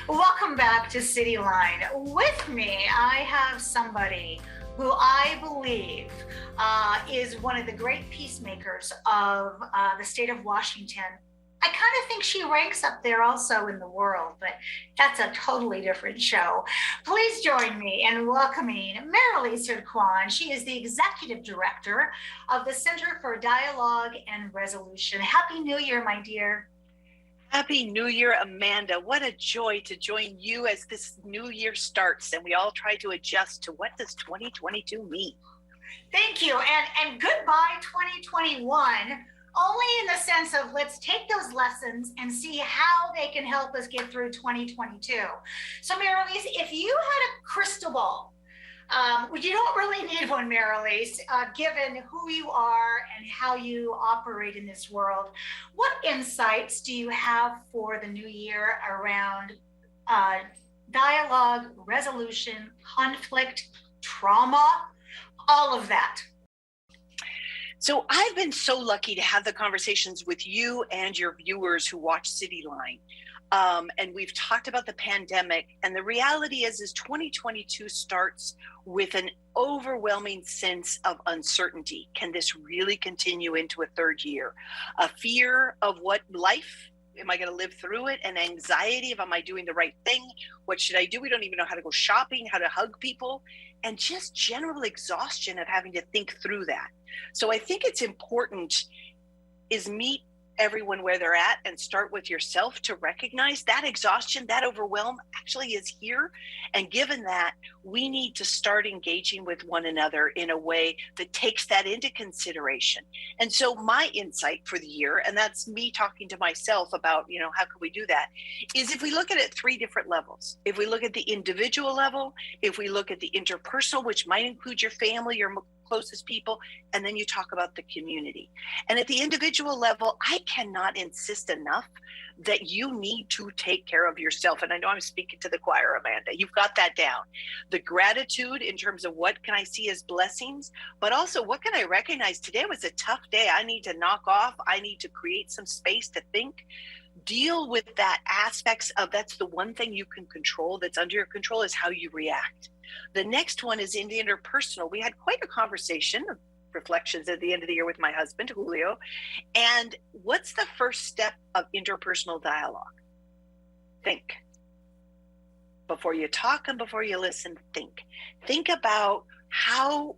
Welcome back to Cityline. With me, I have somebody who I believe is one of the great peacemakers of the state of Washington. I kind of think she ranks up there also in the world, but that's a totally different show. Please join me in welcoming Marilee Sirkwan. She is the Executive Director of the Center for Dialogue and Resolution. Happy New Year, my dear. Happy New Year, Amanda. What a joy to join you as this new year starts and we all try to adjust to what does 2022 mean. Thank you. And goodbye 2021, only in the sense of let's take those lessons and see how they can help us get through 2022. So Marilee, if you had a crystal ball, you don't really need one, Marilee, given who you are and how you operate in this world. What insights do you have for the new year around dialogue, resolution, conflict, trauma, all of that? So I've been so lucky to have the conversations with you and your viewers who watch Cityline. And we've talked about the pandemic, and the reality is 2022 starts with an overwhelming sense of uncertainty. Can this really continue into a third year? A fear of what life, am I going to live through it? An anxiety of, am I doing the right thing? What should I do? We don't even know how to go shopping, how to hug people, and just general exhaustion of having to think through that. So I think it's important is meet everyone where they're at and start with yourself to recognize that exhaustion, that overwhelm actually is here. And given that, we need to start engaging with one another in a way that takes that into consideration. And so my insight for the year, and that's me talking to myself about, how can we do that, is if we look at it 3 different levels. If we look at the individual level, if we look at the interpersonal, which might include your family, your closest people, and then you talk about the community. And at the individual level, I cannot insist enough that you need to take care of yourself. And I know I'm speaking to the choir, Amanda. You've got that down. The gratitude in terms of what can I see as blessings, but also what can I recognize today was a tough day. I need to knock off. I need to create some space to think. Deal with that aspects of that's the one thing you can control that's under your control is how you react. The next one is in the interpersonal. We had quite a conversation, reflections at the end of the year with my husband, Julio. And what's the first step of interpersonal dialogue? Think. Before you talk and before you listen, think. Think about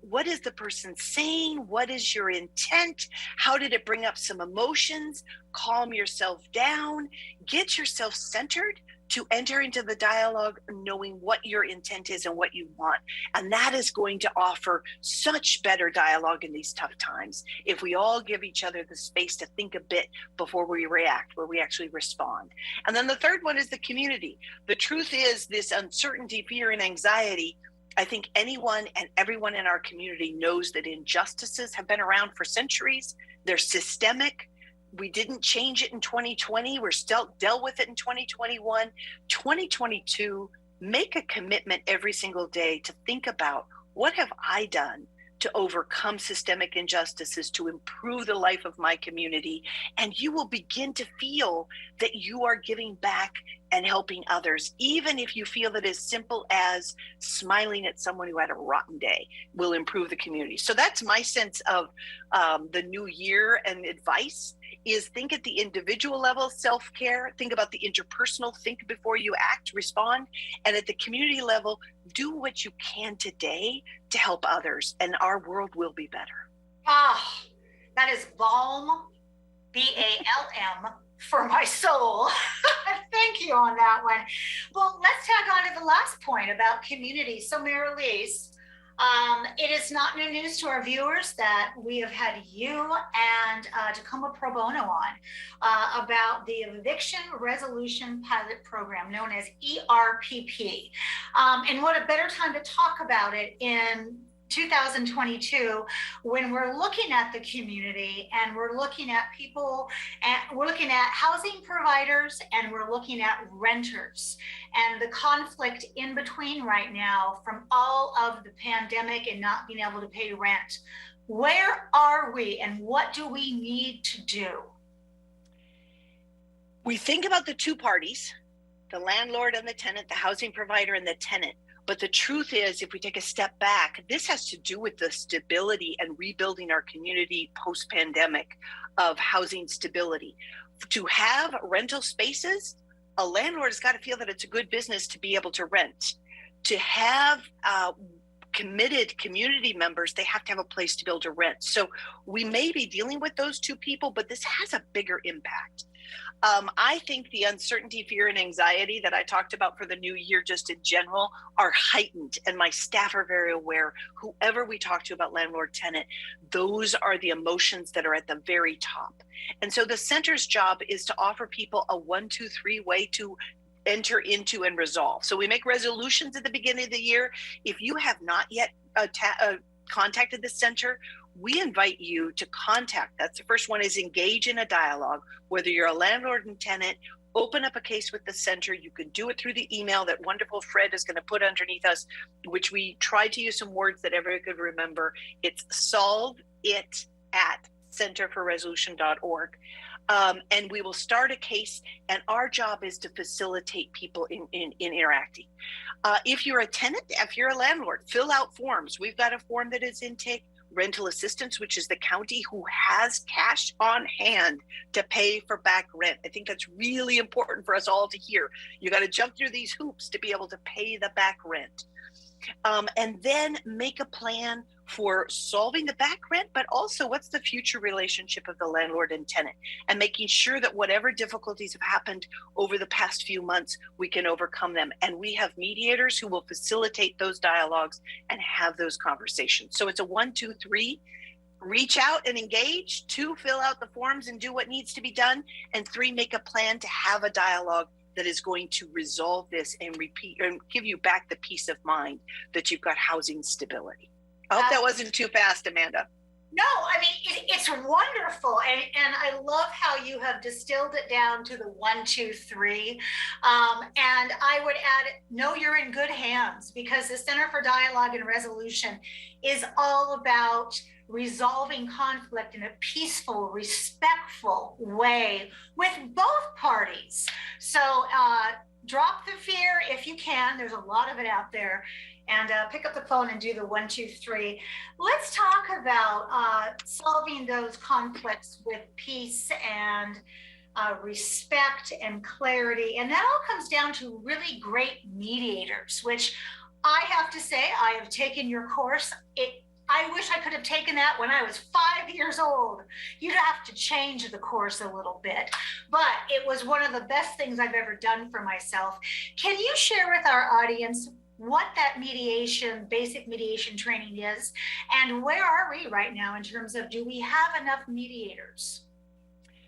what is the person saying? What is your intent? How did it bring up some emotions? Calm yourself down, get yourself centered to enter into the dialogue knowing what your intent is and what you want. And that is going to offer such better dialogue in these tough times if we all give each other the space to think a bit before we react, where we actually respond. And then the third one is the community. The truth is this uncertainty, fear, and anxiety, I think anyone and everyone in our community knows that injustices have been around for centuries. They're systemic. We didn't change it in 2020. We're still dealt with it in 2021. 2022, make a commitment every single day to think about what have I done to overcome systemic injustices, to improve the life of my community. And you will begin to feel that you are giving back and helping others, even if you feel that as simple as smiling at someone who had a rotten day will improve the community. So that's my sense of the new year and advice is think at the individual level, self-care, think about the interpersonal, think before you act, respond. And at the community level, do what you can today to help others and our world will be better. Ah, that is balm, B-A-L-M, for my soul. Thank you on that one. Well, let's tag on to the last point about community. So Marilee, it is not new news to our viewers that we have had you and Tacoma Pro Bono on about the Eviction Resolution Pilot Program known as ERPP. And what a better time to talk about it in 2022 when we're looking at the community and we're looking at people and we're looking at housing providers and we're looking at renters and the conflict in between right now from all of the pandemic and not being able to pay rent. Where are we and what do we need to do? We think about the two parties the landlord and the tenant, the housing provider and the tenant. But the truth is, if we take a step back, this has to do with the stability and rebuilding our community post-pandemic of housing stability. To have rental spaces, a landlord has got to feel that it's a good business to be able to rent. To have committed community members, they have to have a place to be able to rent. So we may be dealing with those two people, but this has a bigger impact. I think the uncertainty, fear, and anxiety that I talked about for the new year, just in general, are heightened. And my staff are very aware, whoever we talk to about landlord tenant, those are the emotions that are at the very top. And so the center's job is to offer people a 1, 2, 3 way to enter into and resolve. So we make resolutions at the beginning of the year. If you have not yet contacted the center, we invite you to contact. That's the first one, is engage in a dialogue. Whether you're a landlord and tenant, open up a case with the center. You can do it through the email that wonderful Fred is going to put underneath us, which we tried to use some words that everyone could remember. It's solveit@centerforresolution.org. And we will start a case, and our job is to facilitate people in interacting. If you're a tenant, if you're a landlord, fill out forms. We've got a form that is intake. Rental assistance, which is the county who has cash on hand to pay for back rent. I think that's really important for us all to hear. You got to jump through these hoops to be able to pay the back rent. And then make a plan for solving the back rent, but also what's the future relationship of the landlord and tenant, and making sure that whatever difficulties have happened over the past few months, we can overcome them. And we have mediators who will facilitate those dialogues and have those conversations. So it's a 1, 2, 3, reach out and engage. 2, fill out the forms and do what needs to be done. And 3, make a plan to have a dialogue that is going to resolve this and repeat and give you back the peace of mind that you've got housing stability. I hope that wasn't too fast, Amanda. No, I mean, it's wonderful. And I love how you have distilled it down to the 1, 2, 3. And I would add, know you're in good hands, because the Center for Dialogue and Resolution is all about resolving conflict in a peaceful, respectful way with both parties. So drop the fear if you can. There's a lot of it out there. And pick up the phone and do the 1, 2, 3. Let's talk about solving those conflicts with peace and respect and clarity. And that all comes down to really great mediators, which I have to say, I have taken your course. I wish I could have taken that when I was 5 years old. You'd have to change the course a little bit, but it was one of the best things I've ever done for myself. Can you share with our audience what that basic mediation training is, and where are we right now in terms of, do we have enough mediators?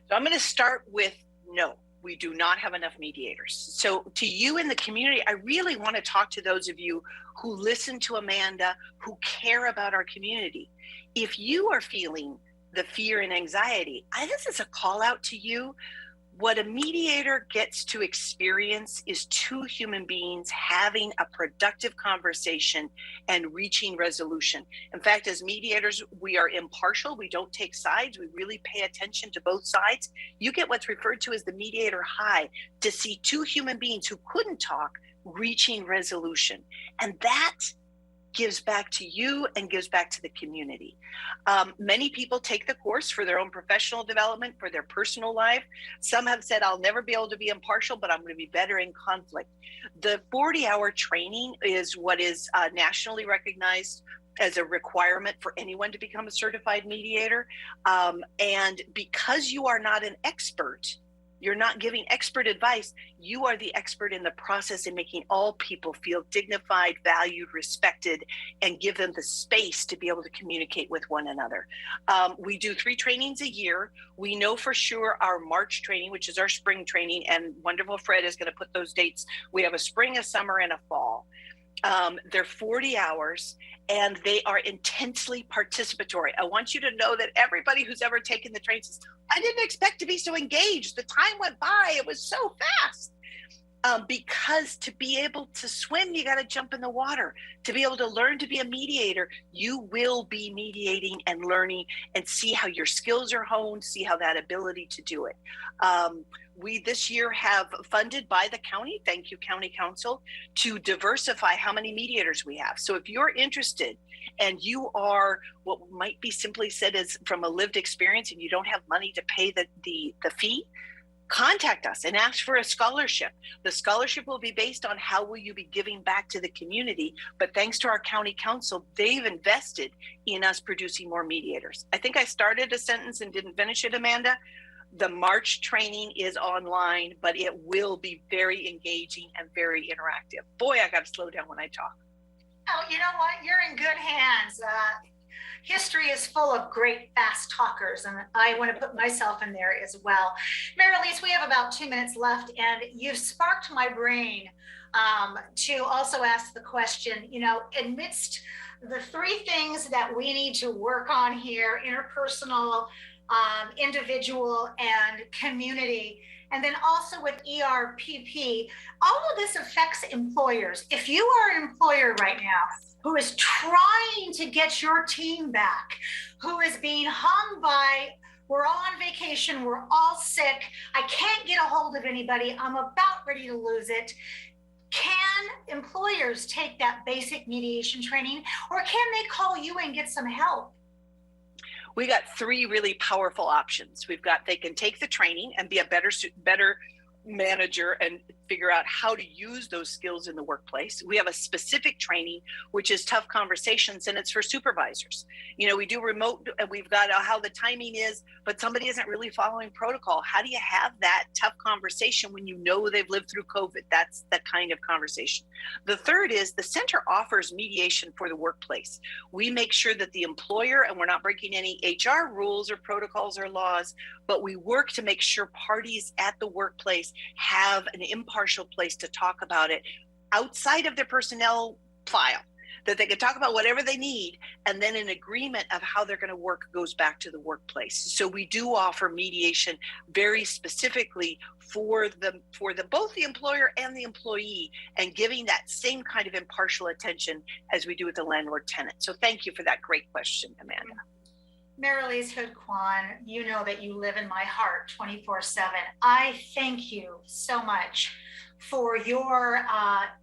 So I'm going to start with no, we do not have enough mediators. So to you in the community, I really want to talk to those of you who listen to Amanda, who care about our community. If you are feeling the fear and anxiety, this is a call out to you. What a mediator gets to experience is 2 human beings having a productive conversation and reaching resolution. In fact, as mediators, we are impartial. We don't take sides. We really pay attention to both sides. You get what's referred to as the mediator high, to see 2 human beings who couldn't talk reaching resolution. And that gives back to you and gives back to the community. Many people take the course for their own professional development, for their personal life. Some have said, I'll never be able to be impartial, but I'm going to be better in conflict. The 40-hour training is what is nationally recognized as a requirement for anyone to become a certified mediator. And because you are not an expert, you're not giving expert advice. You are the expert in the process in making all people feel dignified, valued, respected, and give them the space to be able to communicate with one another. We do 3 trainings a year. We know for sure our March training, which is our spring training, and wonderful Fred is going to put those dates. We have a spring, a summer, and a fall. They're 40 hours. And they are intensely participatory. I want you to know that everybody who's ever taken the training says, I didn't expect to be so engaged. The time went by. It was so fast. Because to be able to swim, you got to jump in the water. To be able to learn to be a mediator, you will be mediating and learning and see how your skills are honed, see how that ability to do it. We this year have funded by the county, thank you, County Council, to diversify how many mediators we have. So if you're interested and you are what might be simply said as from a lived experience and you don't have money to pay the fee, contact us and ask for a scholarship. The scholarship will be based on how will you be giving back to the community, but thanks to our county council, they've invested in us producing more mediators. I think I started a sentence and didn't finish it, Amanda. The March training is online, but it will be very engaging and very interactive. Boy, I got to slow down when I talk. Oh, you know what? You're in good hands. History is full of great fast talkers, and I want to put myself in there as well. Mary-Elise, we have about 2 minutes left, and you've sparked my brain to also ask the question, you know, amidst the three things that we need to work on here, interpersonal, individual, and community, and then also with ERPP, all of this affects employers. If you are an employer right now who is trying to get your team back, who is being hung by, we're all on vacation, we're all sick, I can't get a hold of anybody, I'm about ready to lose it, can employers take that basic mediation training, or can they call you and get some help? We got three really powerful options. We've got, they can take the training and be a better manager and figure out how to use those skills in the workplace. We have a specific training, which is tough conversations, and it's for supervisors. You know, we do remote, and we've got how the timing is, but somebody isn't really following protocol. How do you have that tough conversation when you know they've lived through COVID? That's the kind of conversation. The third is the center offers mediation for the workplace. We make sure that the employer, and we're not breaking any HR rules or protocols or laws, but we work to make sure parties at the workplace have an impartial place to talk about it outside of their personnel file, that they can talk about whatever they need, and then an agreement of how they're going to work goes back to the workplace. So we do offer mediation very specifically for both the employer and the employee, and giving that same kind of impartial attention as we do with the landlord tenant. So thank you for that great question, Amanda. Mary-Elise Hood-Kwan, you know that you live in my heart 24/7. I thank you so much for your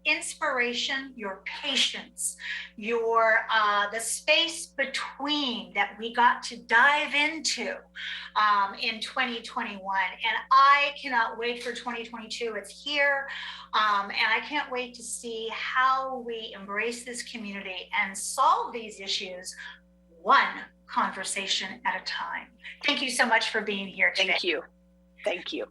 inspiration, your patience, your the space between that we got to dive into in 2021. And I cannot wait for 2022. It's here. And I can't wait to see how we embrace this community and solve these issues one conversation at a time. Thank you so much for being here today. Thank you. Thank you.